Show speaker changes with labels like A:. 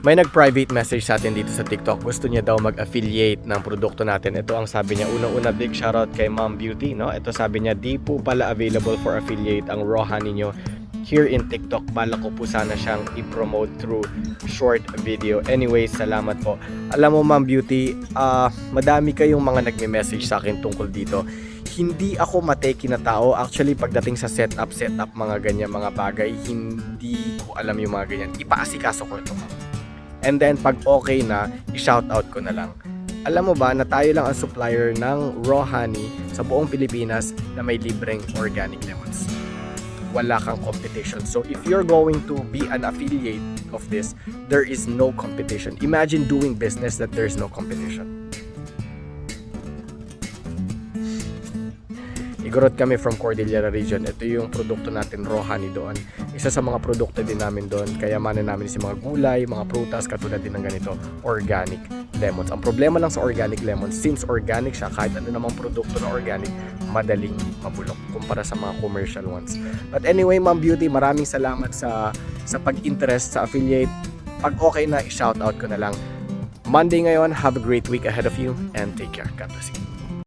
A: May nag-private message sa atin dito sa TikTok. Gusto niya daw mag-affiliate ng produkto natin. Ito ang sabi niya. Una-una, big shoutout kay Mom Beauty, no? Ito sabi niya, di po pala available for affiliate ang raw honey niyo here in TikTok. Bala ko po sana siyang i-promote through short video. Anyway, salamat po. Alam mo, Mom Beauty, madami kayong mga nagme-message sa akin tungkol dito. Hindi ako mateki na tao. Actually, pagdating sa setup, mga ganyan, mga bagay, hindi ko alam yung mga ganyan. Ipaasikaso ko ito. And then, pag okay na, i-shoutout ko na lang. Alam mo ba na tayo lang ang supplier ng raw honey sa buong Pilipinas na may libreng organic lemons. Wala kang competition. So, if you're going to be an affiliate of this, there is no competition. Imagine doing business that there's no competition. Igorot kami from Cordillera Region. Ito yung produkto natin, raw honey doon. Isa sa mga produkto din namin doon. Kayamanan namin si mga gulay, mga prutas, katulad din ng ganito, organic lemons. Ang problema lang sa organic lemons, since organic siya, kahit ano namang produkto na organic, madaling mabulok kumpara sa mga commercial ones. But anyway, Ma'am Beauty, maraming salamat sa pag-interest sa affiliate. Pag okay na, i-shoutout ko na lang. Monday ngayon, have a great week ahead of you and take care. God bless you.